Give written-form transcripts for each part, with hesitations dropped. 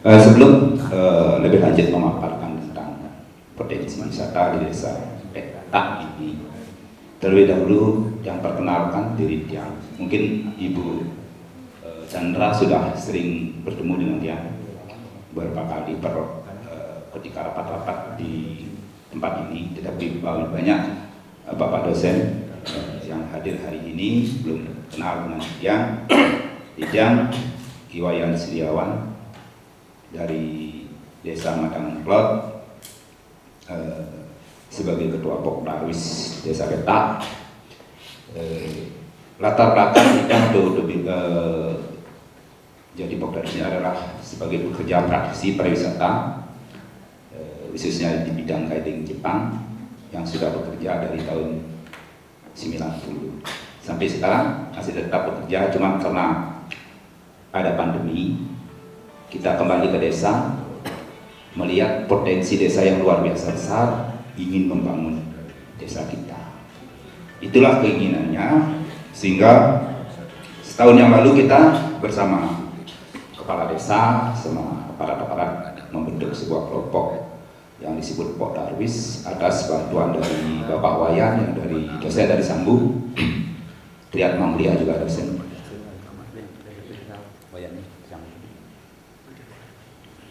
Sebelum lebih lanjut memaparkan tentang potensi wisata di desa Petak ini, terlebih dahulu yang perkenalkan diri dia. Mungkin Ibu Chandra sudah sering bertemu dengan dia beberapa kali ketika rapat-rapat di tempat ini, tetapi banyak Bapak dosen yang hadir hari ini belum kenal dengan dia. Idang Iwayan Siliawan dari Desa Madang Plot sebagai Ketua Pokdarwis Desa Petak. Latar belakang Idang jadi Pokdarwisnya adalah sebagai pekerja praktisi pariwisata, khususnya di bidang guiding Jepang yang sudah bekerja dari tahun 90 sampai sekarang masih tetap bekerja, cuma karena ada pandemi kita kembali ke desa melihat potensi desa yang luar biasa besar, ingin membangun desa kita. Itulah keinginannya, sehingga setahun yang lalu kita bersama kepala desa sama aparat-aparat membentuk sebuah kelompok yang disebut Pokdarwis atas bantuan dari Bapak Wayan yang dari dosen dari Sambu, Triat Mamlia juga dosen.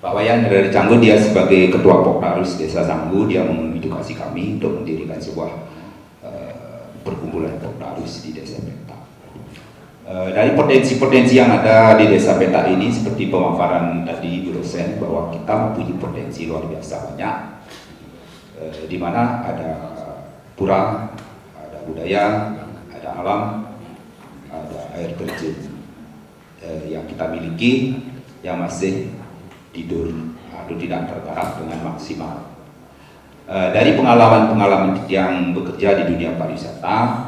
Pak Wayan dari Canggu, dia sebagai Ketua Pokdarwis Desa Sambu, dia mengedukasi kami untuk mendirikan sebuah perkumpulan Pokdarwis di Desa Petak. Dari potensi-potensi yang ada di Desa Petak ini, seperti pemaparan tadi Bu dosen, bahwa kita mempunyai potensi luar biasa banyak, di mana ada pura, ada budaya, ada alam, ada air terjun yang kita miliki yang masih tidur atau tidak tergarap dengan maksimal. Dari pengalaman-pengalaman yang bekerja di dunia pariwisata,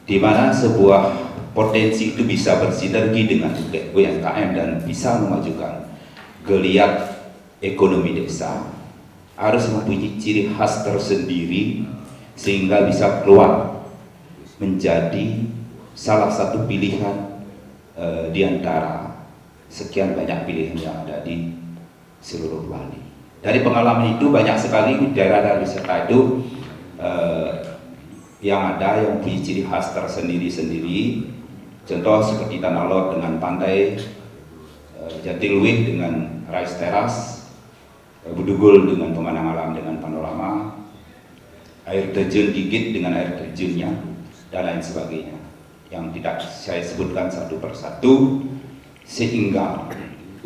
di mana sebuah potensi itu bisa bersinergi dengan UMKM dan bisa memajukan geliat ekonomi desa, harus mempunyai ciri khas tersendiri sehingga bisa keluar menjadi salah satu pilihan di antara sekian banyak pilihan yang ada di seluruh Bali. Dari pengalaman itu banyak sekali daerah wisata itu yang ada yang punya ciri khas tersendiri-sendiri. Contoh seperti Tanah Lot dengan pantai, Jatiluwih dengan rice teras, Budugul dengan pemandangan alam dengan panorama, air terjun Gigit dengan air terjunnya, dan lain sebagainya yang tidak saya sebutkan satu persatu. Sehingga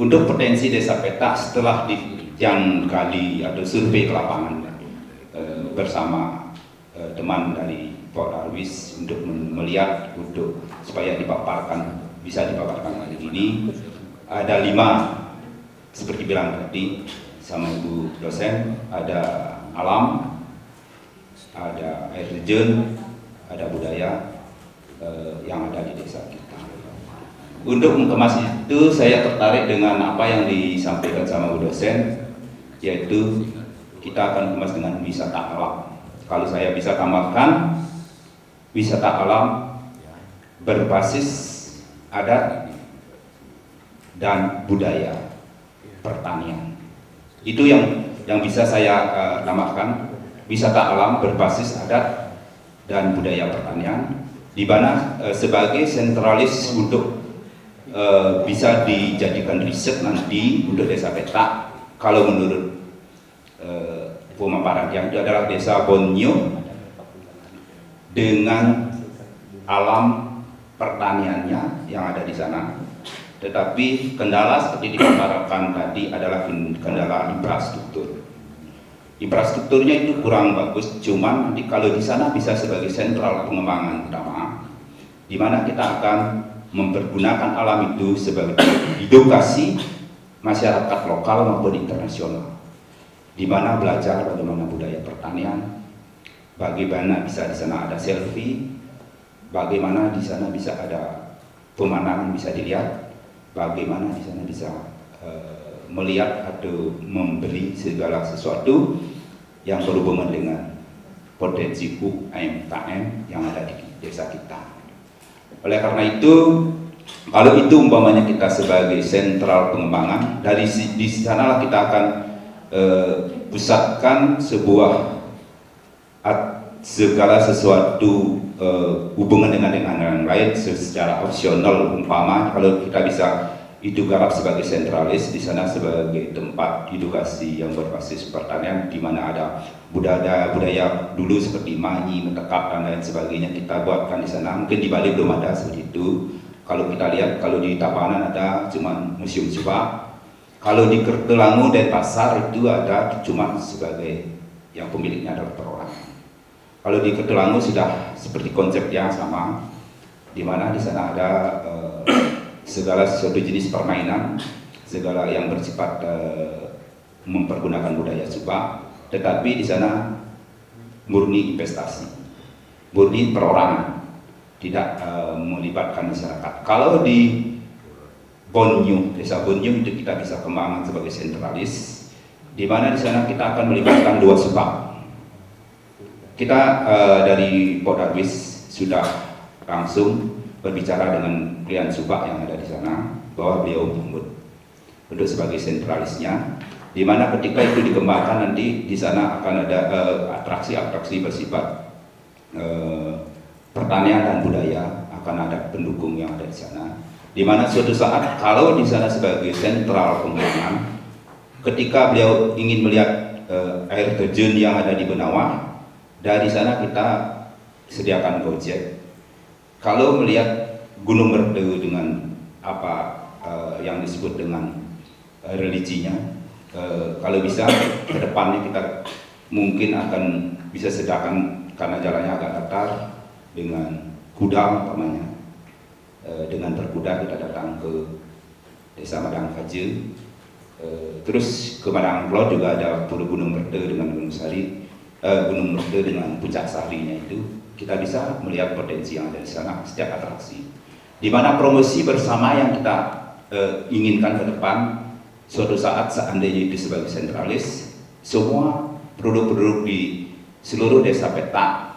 untuk potensi Desa Petak setelah dijangkali atau survei ke lapangan bersama teman dari Pokdarwis untuk melihat untuk supaya bisa dipaparkan hari ini, ada 5 seperti bilang tadi sama Ibu dosen, ada alam, ada air terjun, ada budaya yang ada di desa kita. Untuk mengemas itu saya tertarik dengan apa yang disampaikan sama Bu dosen, yaitu kita akan kemas dengan wisata alam. Kalau saya bisa tambahkan, wisata alam berbasis adat dan budaya pertanian. Itu yang bisa saya tambahkan, wisata alam berbasis adat dan budaya pertanian, di mana sebagai sentralis untuk bisa dijadikan riset nanti untuk Desa Petak. Kalau menurut pemaparan yang itu adalah Desa Bonyo dengan alam pertaniannya yang ada di sana, tetapi kendala seperti dipaparkan tadi adalah kendala infrastruktur. Infrastrukturnya itu kurang bagus, cuman nanti kalau di sana bisa sebagai sentral pengembangan utama, di mana kita akan mempergunakan alam itu sebagai edukasi masyarakat lokal maupun internasional, di mana belajar bagaimana budaya pertanian, bagaimana bisa di sana ada selfie, bagaimana di sana bisa ada pemandangan bisa dilihat, bagaimana di sana bisa melihat atau membeli segala sesuatu yang berhubungan dengan potensi UMKM yang ada di desa kita. Oleh karena itu, Kalau itu umpamanya kita sebagai sentral pengembangan, di sanalah kita akan pusatkan segala sesuatu hubungan dengan yang lain secara opsional. Umpama kalau kita bisa itu garap sebagai sentralis, di sana sebagai tempat edukasi yang berbasis pertanian, di mana ada budaya dulu seperti manyi, mentekap dan lain sebagainya, kita buatkan di sana. Mungkin di Bali belum ada seperti itu. Kalau kita lihat, kalau di Tabanan ada cuman museum subak. Kalau di Kertelangu dan Pasar itu ada cuma sebagai yang pemiliknya adalah perorangan. Kalau di Kertelangu sudah seperti konsep yang sama, di mana di sana ada segala sesuatu jenis permainan, segala yang bersifat mempergunakan budaya subak, tetapi di sana murni investasi, murni perorangan, tidak melibatkan masyarakat. Kalau di Bonyu, desa Bonyu itu kita bisa kembangkan sebagai sentralis, di mana di sana kita akan melibatkan 2 subak. Kita dari Pok Darwis sudah langsung berbicara dengan klien subak yang ada di sana bahwa beliau menyambut untuk sebagai sentralisnya, di mana ketika itu dikembangkan nanti di sana akan ada atraksi-atraksi bersifat pertanian dan budaya, akan ada pendukung yang ada di sana, di mana suatu saat kalau di sana sebagai sentral pengembangan, ketika beliau ingin melihat air terjun yang ada di Benawah, dari sana kita sediakan Gojek. Kalau melihat Gunung Merdu dengan apa yang disebut dengan religinya, kalau bisa ke depannya kita mungkin akan bisa sediakan, karena jalannya agak datar, dengan kuda umpamanya, dengan berkuda kita datang ke Desa Madang Kaje, terus ke Madang Plot juga ada Gunung Merdu dengan Gunung Sari, Gunung Merdu dengan Puncak Sarinya itu. Kita bisa melihat potensi yang ada di sana setiap atraksi, di mana promosi bersama yang kita inginkan ke depan. Suatu saat seandainya itu sebagai sentralis, semua produk-produk di seluruh desa peta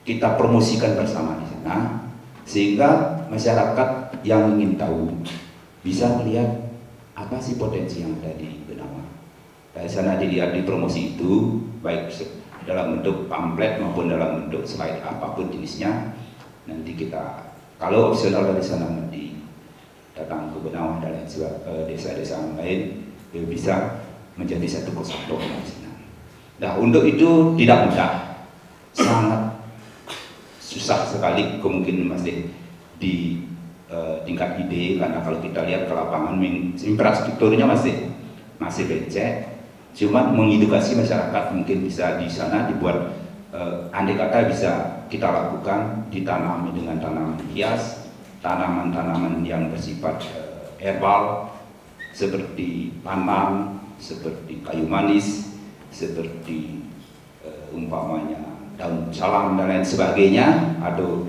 kita promosikan bersama di sana, sehingga masyarakat yang ingin tahu bisa melihat apa sih potensi yang ada di Benawah. Dari sana dilihat di promosi itu, baik dalam bentuk pamflet maupun dalam bentuk slide apapun jenisnya. Nanti kita, kalau opsional dari sana nanti datang ke Benawah dan desa-desa lain, bisa menjadi satu kesatuan di sana. Nah, untuk itu tidak mudah, sangat susah sekali, kemungkinan masih di tingkat ide, karena kalau kita lihat ke lapangan infrastrukturnya masih becek. Cuma mengedukasi masyarakat mungkin bisa di sana dibuat, andai kata bisa kita lakukan, ditanami dengan tanaman hias, tanaman-tanaman yang bersifat herbal seperti pandan, seperti kayu manis, seperti umpamanya daun salam dan lain sebagainya, atau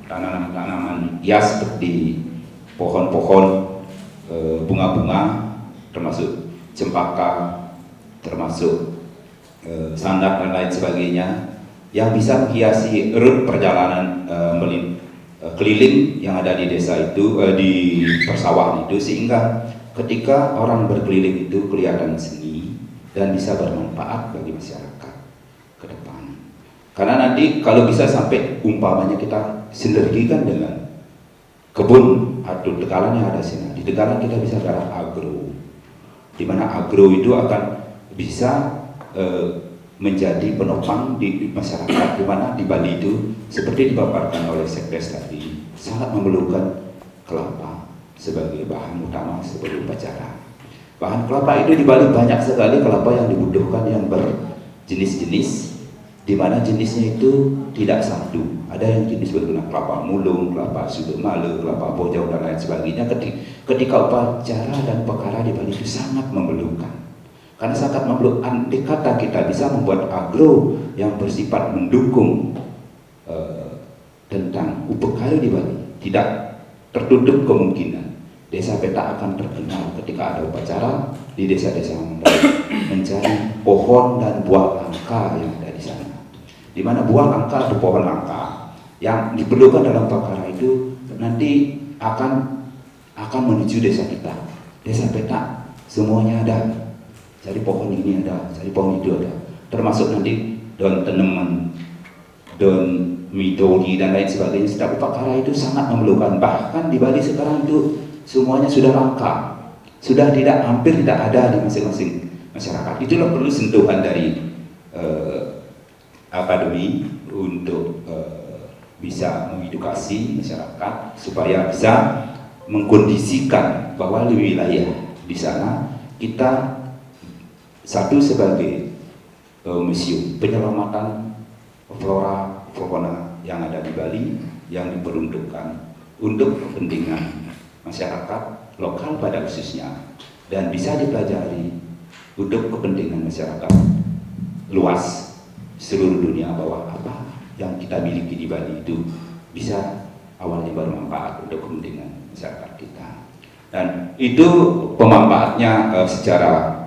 tanaman-tanaman hias seperti pohon-pohon bunga-bunga, termasuk cempaka, termasuk sandak dan lain sebagainya, yang bisa menghiasi rute perjalanan keliling yang ada di desa itu, di persawahan itu, sehingga ketika orang berkeliling itu kelihatan seni dan bisa bermanfaat bagi masyarakat ke depan. Karena nanti kalau bisa sampai umpamanya kita sinergikan dengan kebun atau tegalan yang ada di sini, di tegalan kita bisa garap agro, di mana agro itu akan bisa menjadi penopang di masyarakat, di mana di Bali itu seperti dipaparkan oleh Sekdes tadi, sangat memerlukan kelapa sebagai bahan utama sebagai upacara. Bahan kelapa itu di Bali banyak sekali kelapa yang dibutuhkan, yang berjenis-jenis, di mana jenisnya itu tidak satu. Ada yang jenis berguna kelapa mulung, kelapa sudumale, kelapa bojau dan lain sebagainya. Ketika upacara dan perkara di Bali itu sangat memerlukan. Karena sangat memerlukan, dikata kita bisa membuat agro yang bersifat mendukung tentang upekara di Bali, tidak tertutup kemungkinan desa peta akan terkenal ketika ada upacara di desa-desa yang mencari pohon dan buah langka yang ada di sana, di mana buah langka atau pohon langka yang diperlukan dalam perkara itu nanti akan akan menuju desa kita. Desa peta semuanya ada, cari pohon ini ada, cari pohon itu ada, termasuk nanti daun tanaman, daun midori dan lain sebagainya. Sedap upakara itu sangat memerlukan. Bahkan di Bali sekarang itu semuanya sudah langka, sudah hampir tidak ada di masing-masing masyarakat. Itulah perlu sentuhan dari akademi untuk bisa mengedukasi masyarakat supaya bisa mengkondisikan bahwa di wilayah di sana kita satu sebagai museum penyelamatan flora fauna yang ada di Bali yang diperuntukkan untuk kepentingan masyarakat lokal pada khususnya dan bisa dipelajari untuk kepentingan masyarakat luas seluruh dunia bahwa apa yang kita miliki di Bali itu bisa awalnya bermanfaat untuk kepentingan masyarakat kita, dan itu pemanfaatnya secara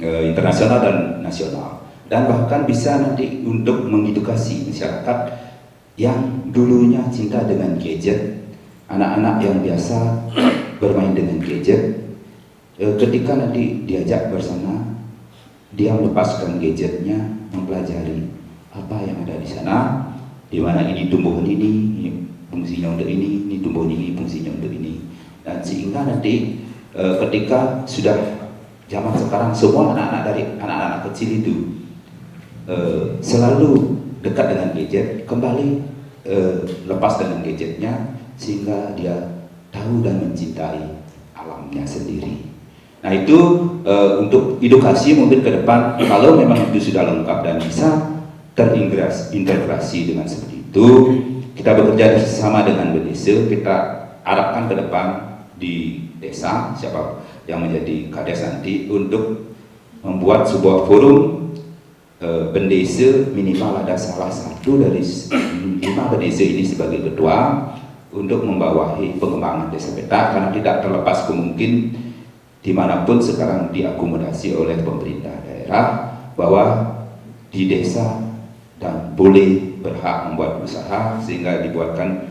internasional dan nasional, dan bahkan bisa nanti untuk mengedukasi masyarakat yang dulunya cinta dengan gadget, anak-anak yang biasa bermain dengan gadget, ketika nanti diajak bersama, dia melepaskan gadgetnya, mempelajari apa yang ada di sana, di mana ini tumbuhan ini fungsinya untuk ini tumbuhan ini fungsinya untuk ini, dan sehingga nanti ketika sudah zaman sekarang semua anak-anak dari anak-anak kecil itu selalu dekat dengan gadget, kembali lepas dengan gadgetnya sehingga dia tahu dan mencintai alamnya sendiri. Nah itu untuk edukasi mungkin ke depan kalau memang itu sudah lengkap dan bisa terintegrasi dengan seperti itu, kita bekerja bersama dengan BDC, kita harapkan ke depan di desa siapa yang menjadi kades nanti untuk membuat sebuah forum BDC, minimal ada salah satu dari 5 BDC ini sebagai ketua untuk membawahi pengembangan desa peta, karena tidak terlepas kemungkin dimanapun sekarang diakomodasi oleh pemerintah daerah bahwa di desa dan boleh berhak membuat usaha sehingga dibuatkan